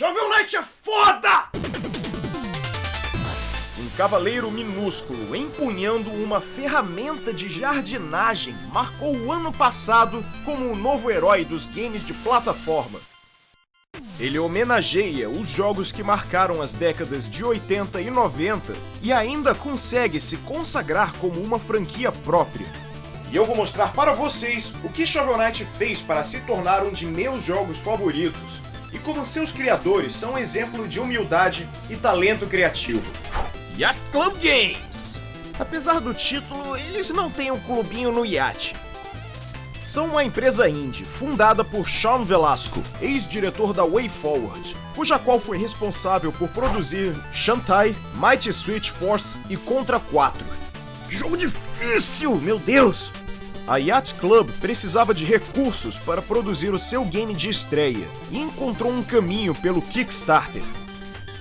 Shovel Knight é foda! Um cavaleiro minúsculo empunhando uma ferramenta de jardinagem marcou o ano passado como o novo herói dos games de plataforma. Ele homenageia os jogos que marcaram as décadas de 80 e 90 e ainda consegue se consagrar como uma franquia própria. E eu vou mostrar para vocês o que Shovel Knight fez para se tornar um de meus jogos favoritos e como seus criadores são um exemplo de humildade e talento criativo. Yacht Club Games! Apesar do título, eles não têm um clubinho no iate. São uma empresa indie, fundada por Sean Velasco, ex-diretor da WayForward, cuja qual foi responsável por produzir Shantae, Mighty Switch Force e Contra 4. Que jogo difícil, meu Deus! A Yacht Club precisava de recursos para produzir o seu game de estreia e encontrou um caminho pelo Kickstarter.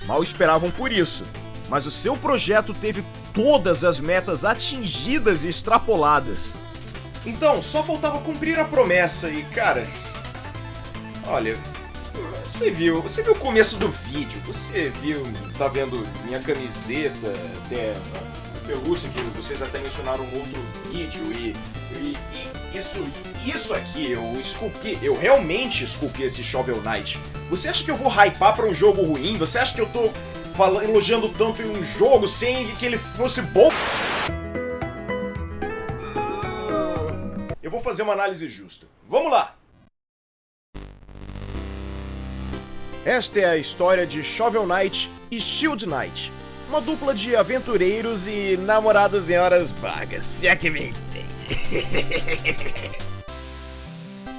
Mal esperavam por isso, mas o seu projeto teve todas as metas atingidas e extrapoladas. Então, só faltava cumprir a promessa e, cara... Olha, você viu o começo do vídeo, você viu, tá vendo minha camiseta, até a pelúcia que vocês até mencionaram no outro vídeo e isso aqui, eu realmente esculpi esse Shovel Knight. Você acha que eu vou hypar pra um jogo ruim? Você acha que eu tô elogiando tanto em um jogo sem que ele fosse bom? Eu vou fazer uma análise justa. Vamos lá! Esta é a história de Shovel Knight e Shield Knight, uma dupla de aventureiros e namorados em horas vagas, se é que me entende.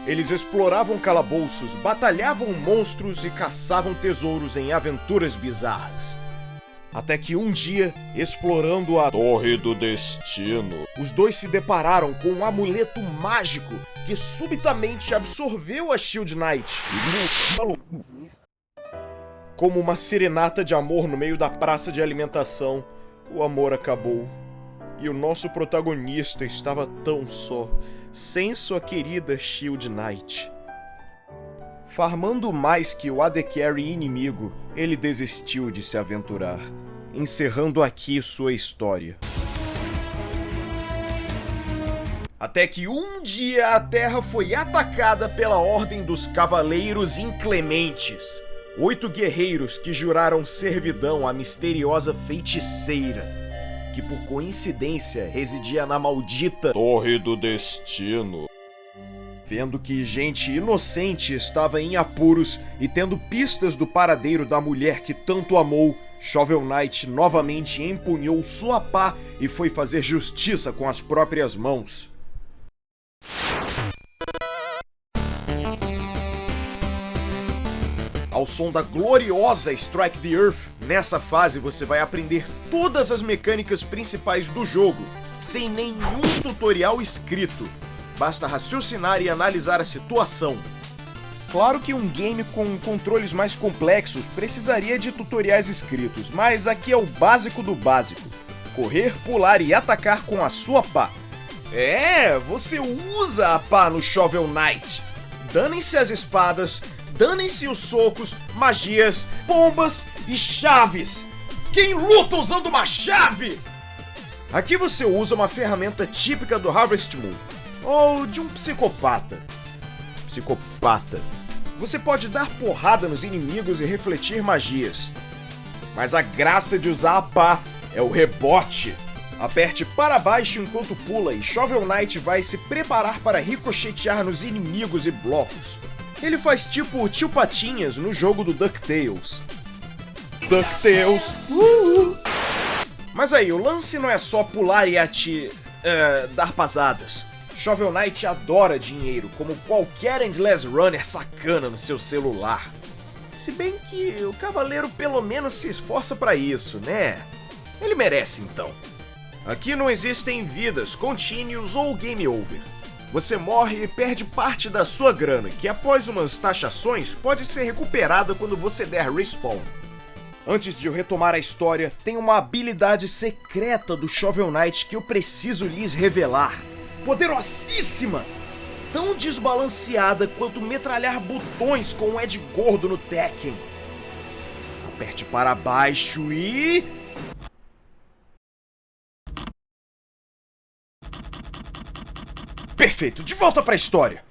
Eles exploravam calabouços, batalhavam monstros e caçavam tesouros em aventuras bizarras. Até que um dia, explorando a Torre do Destino, os dois se depararam com um amuleto mágico que subitamente absorveu a Shield Knight. Como uma serenata de amor no meio da praça de alimentação, o amor acabou. E o nosso protagonista estava tão só, sem sua querida Shield Knight. Farmando mais que o AD Carry inimigo, ele desistiu de se aventurar, encerrando aqui sua história. Até que um dia a Terra foi atacada pela Ordem dos Cavaleiros Inclementes. 8 guerreiros que juraram servidão à misteriosa feiticeira, que por coincidência residia na maldita Torre do Destino. Vendo que gente inocente estava em apuros e tendo pistas do paradeiro da mulher que tanto amou, Shovel Knight novamente empunhou sua pá e foi fazer justiça com as próprias mãos. Ao som da gloriosa Strike the Earth, nessa fase você vai aprender todas as mecânicas principais do jogo, sem nenhum tutorial escrito. Basta raciocinar e analisar a situação. Claro que um game com controles mais complexos precisaria de tutoriais escritos, mas aqui é o básico do básico. Correr, pular e atacar com a sua pá. Você usa a pá no Shovel Knight. Danem-se as espadas, danem-se os socos, magias, bombas e chaves. Quem luta usando uma chave? Aqui você usa uma ferramenta típica do Harvest Moon. Ou de um psicopata. Você pode dar porrada nos inimigos e refletir magias. Mas a graça de usar a pá é o rebote. Aperte para baixo enquanto pula e Shovel Knight vai se preparar para ricochetear nos inimigos e blocos. Ele faz tipo Tio Patinhas no jogo do DuckTales. Mas aí, o lance não é só pular e dar pasadas. Shovel Knight adora dinheiro, como qualquer Endless Runner sacana no seu celular. Se bem que o cavaleiro pelo menos se esforça pra isso, né? Ele merece então. Aqui não existem vidas, continues ou game over. Você morre e perde parte da sua grana, que após umas taxações pode ser recuperada quando você der respawn. Antes de eu retomar a história, tem uma habilidade secreta do Shovel Knight que eu preciso lhes revelar. Poderosíssima! Tão desbalanceada quanto metralhar botões com o Ed Gordo no Tekken. aperte para baixo e... Perfeito, de volta para a história.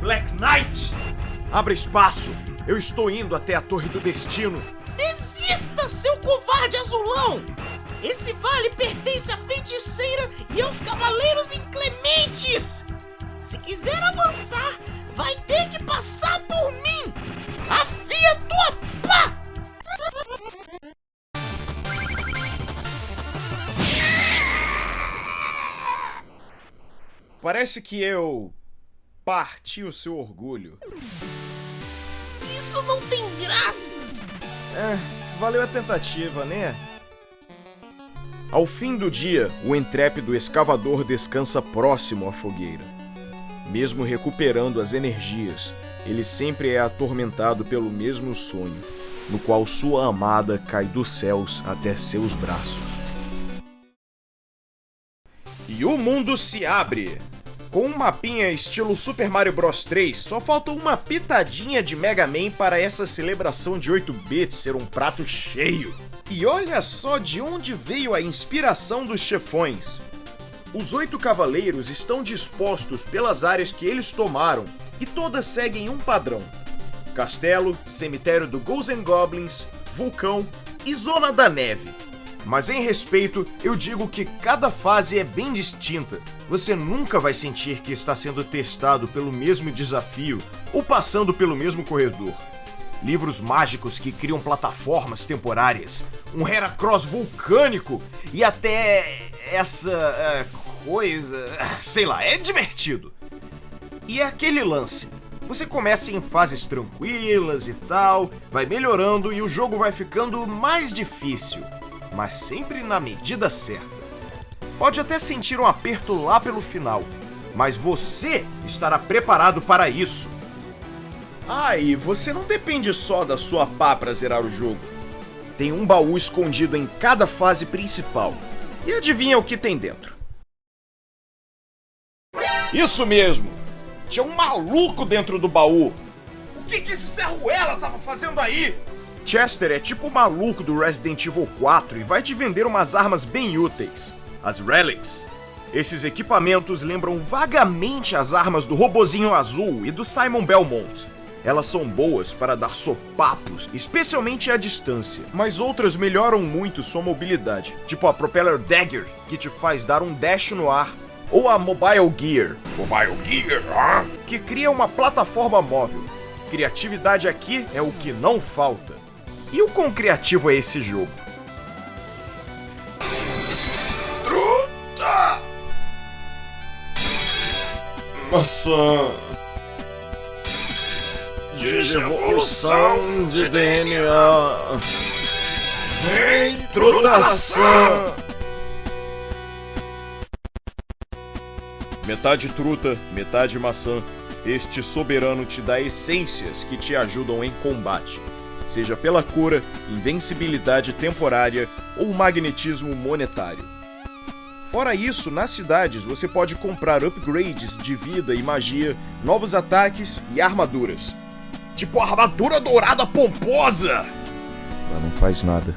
Black Knight! Abra espaço! Eu estou indo até a Torre do Destino. Desista, seu covarde azulão! Esse vale pertence à feiticeira e aos cavaleiros inclementes! Se quiser avançar, vai ter que passar por mim! Afia tua pá! Parece que eu... parti o seu orgulho. Isso não tem graça! Valeu a tentativa, né? Ao fim do dia, o intrépido escavador descansa próximo à fogueira. Mesmo recuperando as energias, ele sempre é atormentado pelo mesmo sonho, no qual sua amada cai dos céus até seus braços. E o mundo se abre! Com um mapinha estilo Super Mario Bros 3, só falta uma pitadinha de Mega Man para essa celebração de 8 bits ser um prato cheio. E olha só de onde veio a inspiração dos chefões. Os 8 cavaleiros estão dispostos pelas áreas que eles tomaram, e todas seguem um padrão: castelo, cemitério do Ghosts and Goblins, vulcão e zona da neve. Mas em respeito, eu digo que cada fase é bem distinta. Você nunca vai sentir que está sendo testado pelo mesmo desafio ou passando pelo mesmo corredor. Livros mágicos que criam plataformas temporárias, um Heracross vulcânico e até essa coisa... sei lá, é divertido. E é aquele lance. Você começa em fases tranquilas e tal, vai melhorando e o jogo vai ficando mais difícil, mas sempre na medida certa. Pode até sentir um aperto lá pelo final, mas você estará preparado para isso. E você não depende só da sua pá para zerar o jogo. Tem um baú escondido em cada fase principal. E adivinha o que tem dentro? Isso mesmo! Tinha um maluco dentro do baú! O que esse Serruela tava fazendo aí? Chester é tipo o maluco do Resident Evil 4 e vai te vender umas armas bem úteis. As Relics. Esses equipamentos lembram vagamente as armas do Robozinho Azul e do Simon Belmont. Elas são boas para dar sopapos, especialmente à distância, mas outras melhoram muito sua mobilidade, tipo a Propeller Dagger, que te faz dar um dash no ar, ou a Mobile Gear, que cria uma plataforma móvel. Criatividade aqui é o que não falta. E o quão criativo é esse jogo? Maçã. Digievolução de DNA. Intrutação. Metade truta, metade maçã. Este soberano te dá essências que te ajudam em combate, seja pela cura, invencibilidade temporária ou magnetismo monetário. Fora isso, nas cidades você pode comprar upgrades de vida e magia, novos ataques e armaduras. Tipo a armadura dourada pomposa! Ela não faz nada.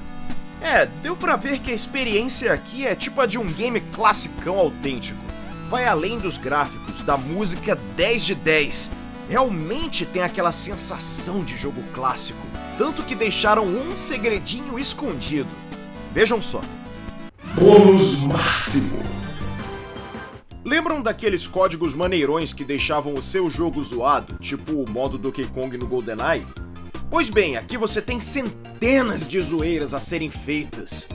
Deu pra ver que a experiência aqui é tipo a de um game classicão autêntico. Vai além dos gráficos, da música 10 de 10. Realmente tem aquela sensação de jogo clássico. Tanto que deixaram um segredinho escondido. Vejam só. Bônus máximo. Lembram daqueles códigos maneirões que deixavam o seu jogo zoado, tipo o modo Donkey Kong no GoldenEye? Pois bem, aqui você tem centenas de zoeiras a serem feitas.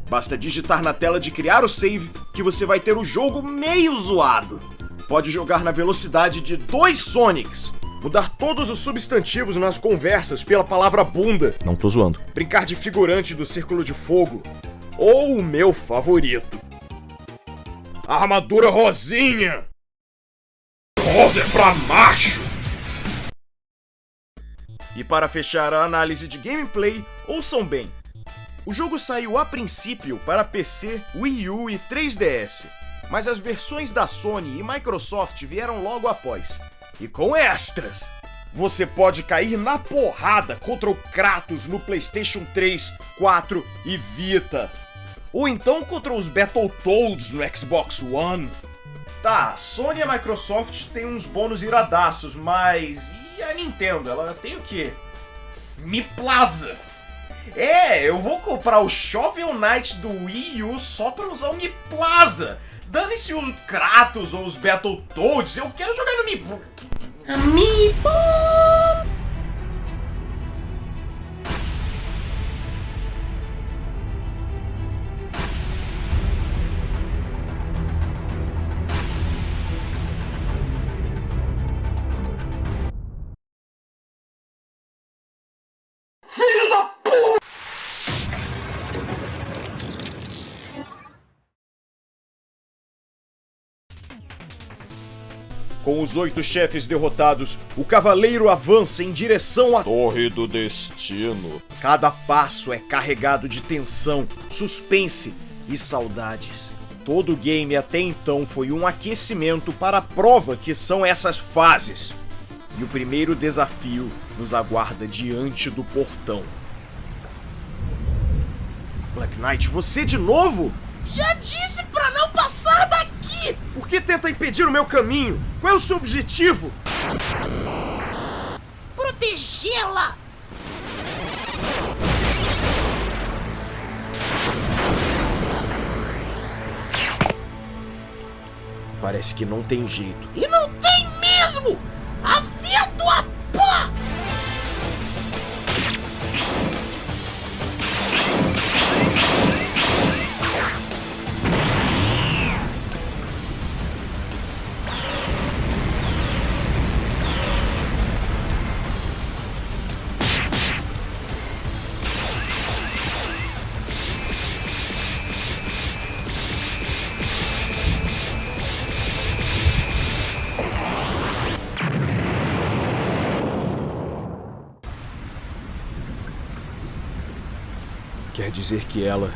Basta digitar na tela de criar o save que você vai ter o jogo meio zoado. Pode jogar na velocidade de 2 Sonics, mudar todos os substantivos nas conversas pela palavra bunda. Não tô zoando. Brincar de figurante do Círculo de Fogo. Ou o meu favorito, a armadura rosinha. Rosa é pra macho. E para fechar a análise de gameplay, ouçam bem. O jogo saiu a princípio para PC, Wii U e 3DS, mas as versões da Sony e Microsoft vieram logo após, e com extras. você pode cair na porrada contra o Kratos no PlayStation 3, 4 e Vita. Ou então contra os Battletoads no Xbox One. Tá, a Sony e a Microsoft têm uns bônus iradaços, mas... e a Nintendo? Ela tem o quê? Mi Plaza! Eu vou comprar o Shovel Knight do Wii U só pra usar o Mi Plaza! Dane-se o Kratos ou os Battletoads, eu quero jogar no Mi... Amiibo! Filho da puta! Com os 8 chefes derrotados, o cavaleiro avança em direção à Torre do Destino. Cada passo é carregado de tensão, suspense e saudades. Todo o game até então foi um aquecimento para a prova que são essas fases. E o primeiro desafio nos aguarda diante do portão. Black Knight, você de novo? Já disse pra não passar daqui! Por que tenta impedir o meu caminho? Qual é o seu objetivo? Protegê-la! Parece que não tem jeito. E não tem mesmo! Afia tua pá! Quer dizer que ela...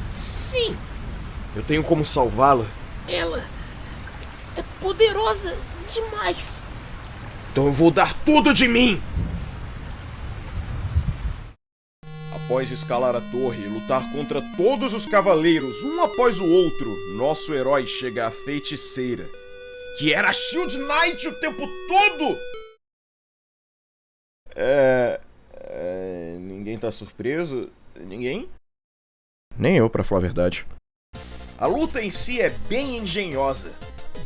Sim, eu tenho como salvá-la? ela é poderosa demais. Então eu vou dar tudo de mim! Após escalar a torre e lutar contra todos os cavaleiros, um após o outro, nosso herói chega à feiticeira, que era a Shield Knight o tempo todo! Ninguém tá surpreso? Ninguém? Nem eu, pra falar a verdade. A luta em si é bem engenhosa.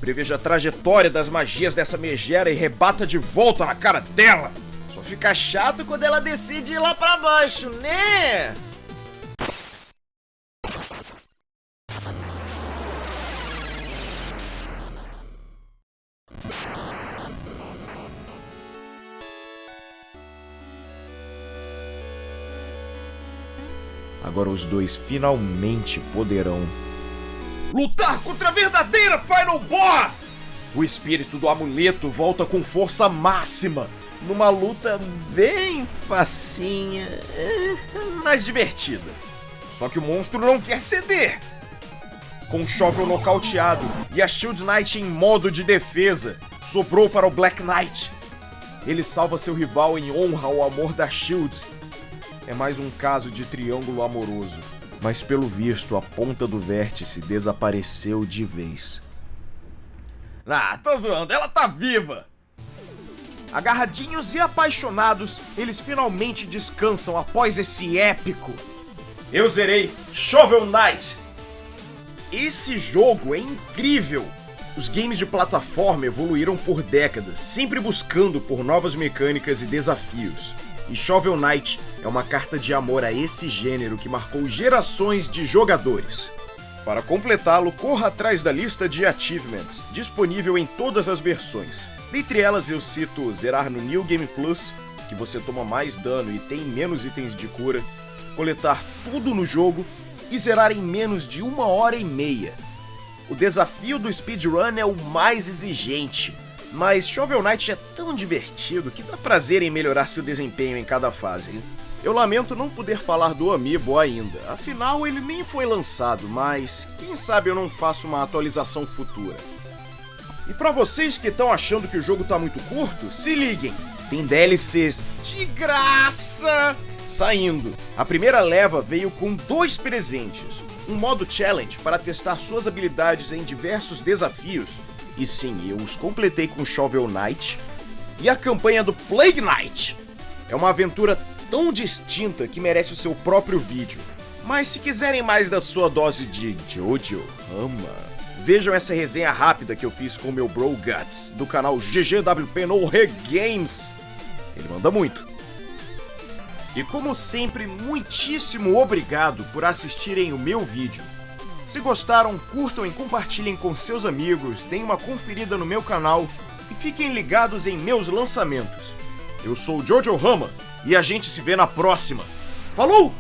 Preveja a trajetória das magias dessa megera e rebata de volta na cara dela. Só fica chato quando ela decide ir lá pra baixo, né? Agora os dois finalmente poderão lutar contra a verdadeira Final Boss! O espírito do amuleto volta com força máxima, numa luta bem facinha, mas divertida. Só que o monstro não quer ceder. Com o Shovel nocauteado e a Shield Knight em modo de defesa, sobrou para o Black Knight. Ele salva seu rival em honra ao amor da Shield. É mais um caso de triângulo amoroso, mas pelo visto a ponta do vértice desapareceu de vez. Ah, tô zoando, ela tá viva! Agarradinhos e apaixonados, eles finalmente descansam após esse épico. Eu zerei Shovel Knight. Esse jogo é incrível! Os games de plataforma evoluíram por décadas, sempre buscando por novas mecânicas e desafios. E Shovel Knight é uma carta de amor a esse gênero que marcou gerações de jogadores. Para completá-lo, corra atrás da lista de achievements, disponível em todas as versões. Dentre elas eu cito zerar no New Game Plus, que você toma mais dano e tem menos itens de cura, coletar tudo no jogo e zerar em menos de 1h30. O desafio do speedrun é o mais exigente, mas Shovel Knight é tão divertido que dá prazer em melhorar seu desempenho em cada fase. Eu lamento não poder falar do Amiibo ainda, afinal ele nem foi lançado, mas quem sabe eu não faço uma atualização futura. E pra vocês que estão achando que o jogo tá muito curto, se liguem, tem DLCs de graça saindo. A primeira leva veio com 2 presentes, um modo challenge para testar suas habilidades em diversos desafios, e sim, eu os completei com Shovel Knight, e a campanha do Plague Knight. É uma aventura tão distinta que merece o seu próprio vídeo. Mas se quiserem mais da sua dose de Jojo Rama, vejam essa resenha rápida que eu fiz com o meu bro Guts, do canal GGWP No Regames. Ele manda muito. E como sempre, muitíssimo obrigado por assistirem o meu vídeo. Se gostaram, curtam e compartilhem com seus amigos, deem uma conferida no meu canal e fiquem ligados em meus lançamentos. Eu sou o Jojo Rama e a gente se vê na próxima. Falou!